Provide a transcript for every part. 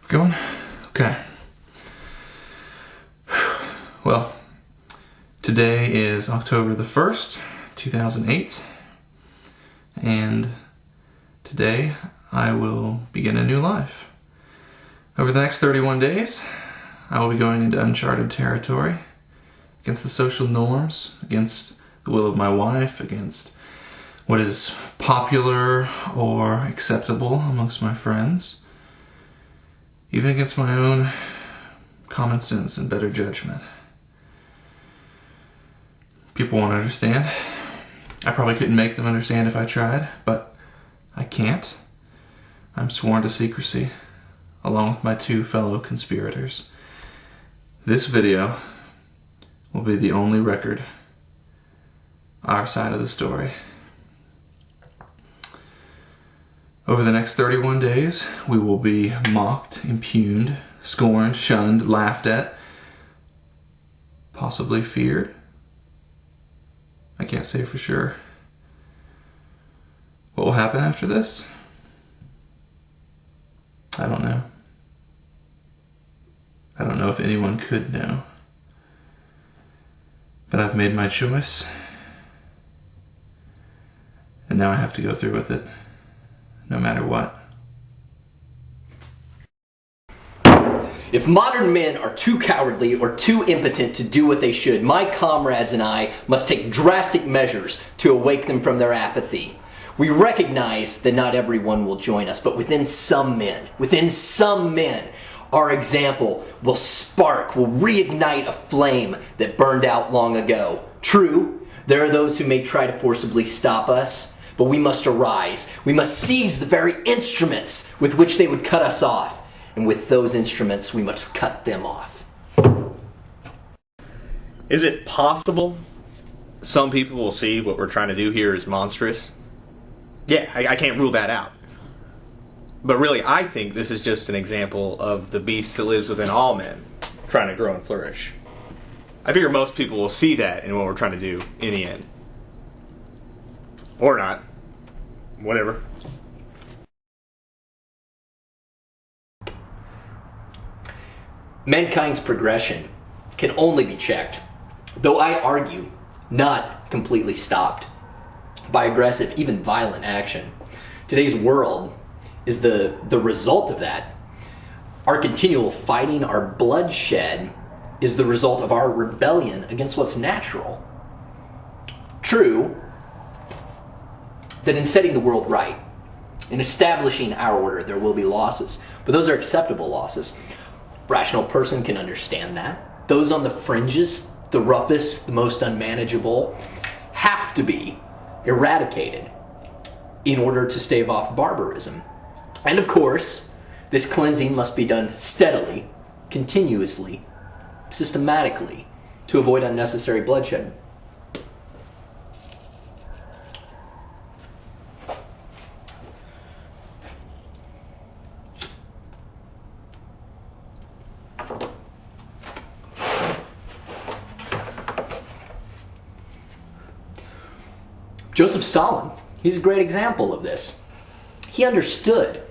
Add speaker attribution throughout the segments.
Speaker 1: Going? Okay. Well, today is October the 1st, 2008, and today I will begin a new life. Over the next 31 days, I will be going into uncharted territory, against the social norms, against the will of my wife, against what is popular or acceptable amongst my friends, even against my own common sense and better judgment. People won't understand. I probably couldn't make them understand if I tried, but I can't. I'm sworn to secrecy, along with my two fellow conspirators. This video will be the only record, our side of the story. Over the next 31 days, we will be mocked, impugned, scorned, shunned, laughed at, possibly feared. I can't say for sure. What will happen after this? I don't know. I don't know if anyone could know. But I've made my choice, and now I have to go through with it, no matter what.
Speaker 2: If modern men are too cowardly or too impotent to do what they should, my comrades and I must take drastic measures to awake them from their apathy. We recognize that not everyone will join us, but within some men, our example will reignite a flame that burned out long ago. True, there are those who may try to forcibly stop us, but we must arise. We must seize the very instruments with which they would cut us off. And with those instruments, we must cut them off.
Speaker 3: Is it possible some people will see what we're trying to do here as monstrous? Yeah, I can't rule that out. But really, I think this is just an example of the beast that lives within all men, trying to grow and flourish. I figure most people will see that in what we're trying to do in the end. Or not. Whatever.
Speaker 2: Mankind's progression can only be checked, though I argue not completely stopped, by aggressive, even violent action. Today's world is the result of that. Our continual fighting, our bloodshed, is the result of our rebellion against what's natural. True that in setting the world right, in establishing our order, there will be losses, but those are acceptable losses. A rational person can understand that. Those on the fringes, the roughest, the most unmanageable, have to be eradicated in order to stave off barbarism. And of course, this cleansing must be done steadily, continuously, systematically, to avoid unnecessary bloodshed. Joseph Stalin, he's a great example of this. He understood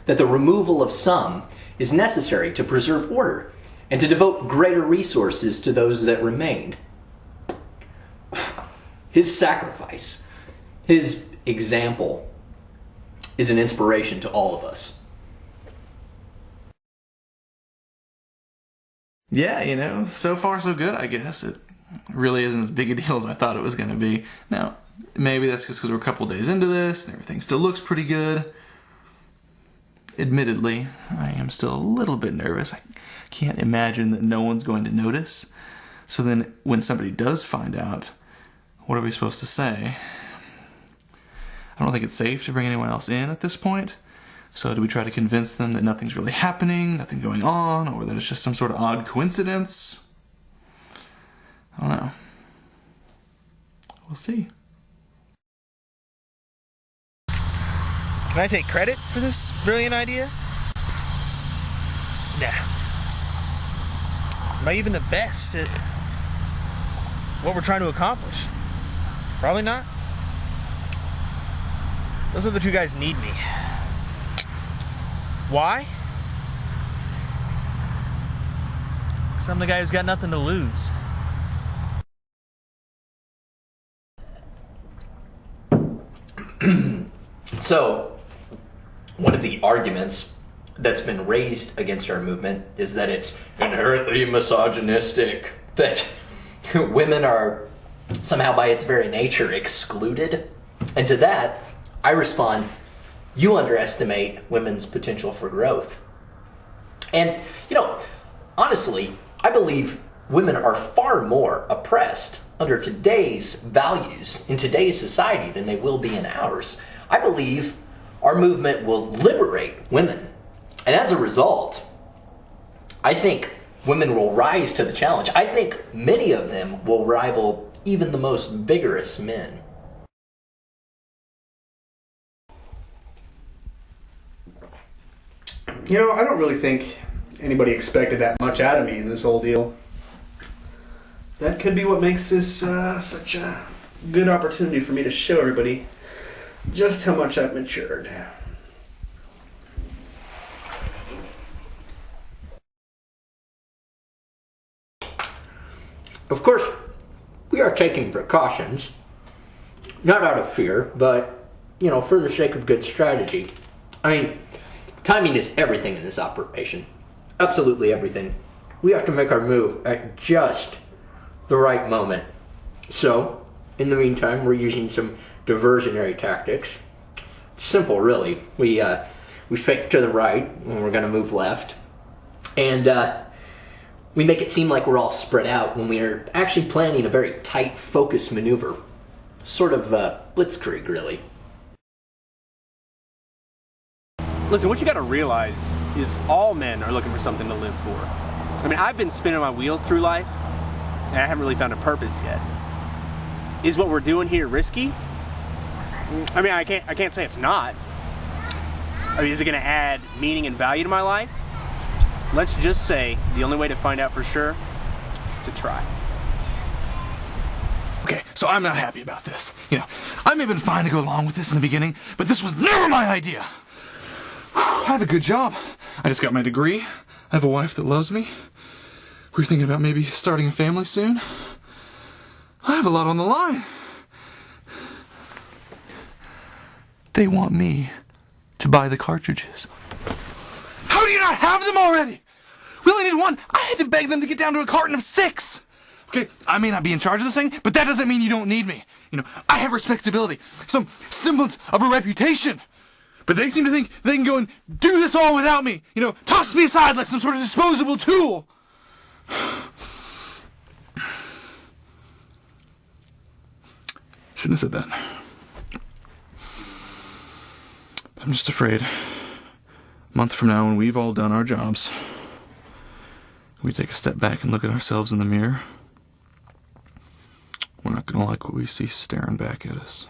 Speaker 2: that the removal of some is necessary to preserve order and to devote greater resources to those that remained. His sacrifice, his example, is an inspiration to all of us.
Speaker 1: Yeah, so far so good, I guess. It really isn't as big a deal as I thought it was going to be. Now, maybe that's just because we're a couple days into this and everything still looks pretty good. Admittedly, I am still a little bit nervous. I can't imagine that no one's going to notice. So then when somebody does find out, what are we supposed to say? I don't think it's safe to bring anyone else in at this point. So do we try to convince them that nothing's really happening, nothing going on, or that it's just some sort of odd coincidence? I don't know. We'll see.
Speaker 3: Can I take credit for this brilliant idea? Nah. Am I even the best at what we're trying to accomplish? Probably not. Those other two guys need me. Why?
Speaker 4: relax. I'm the guy who's got nothing to lose.
Speaker 2: So, one of the arguments that's been raised against our movement is that it's inherently misogynistic, that women are somehow by its very nature excluded. And to that, I respond, you underestimate women's potential for growth. And, honestly, I believe women are far more oppressed under today's values in today's society than they will be in ours. I believe our movement will liberate women. And as a result, I think women will rise to the challenge. I think many of them will rival even the most vigorous men.
Speaker 5: I don't really think anybody expected that much out of me in this whole deal. That could be what makes this such a good opportunity for me to show everybody just how much I've matured.
Speaker 2: Of course, we are taking precautions, not out of fear, but, for the sake of good strategy. I mean, timing is everything in this operation. Absolutely everything. We have to make our move at just the right moment. So, in the meantime, we're using some diversionary tactics. Simple, really. We fake to the right when we're going to move left. And we make it seem like we're all spread out when we are actually planning a very tight focus maneuver. Sort of blitzkrieg, really.
Speaker 6: Listen, what you gotta realize is all men are looking for something to live for. I mean, I've been spinning my wheels through life, and I haven't really found a purpose yet. Is what we're doing here risky? I mean, I can't say it's not. I mean, is it gonna add meaning and value to my life? Let's just say the only way to find out for sure is to try.
Speaker 1: Okay, so I'm not happy about this. I may have been fine to go along with this in the beginning, but this was never my idea. I have a good job. I just got my degree. I have a wife that loves me. We're thinking about maybe starting a family soon. I have a lot on the line. They want me to buy the cartridges. How do you not have them already? We only need one. I had to beg them to get down to a carton of 6. Okay, I may not be in charge of this thing, but that doesn't mean you don't need me. I have respectability, some semblance of a reputation. But they seem to think they can go and do this all without me. Toss me aside like some sort of disposable tool. Shouldn't have said that. I'm just afraid. A month from now, when we've all done our jobs, we take a step back and look at ourselves in the mirror. We're not going to like what we see staring back at us.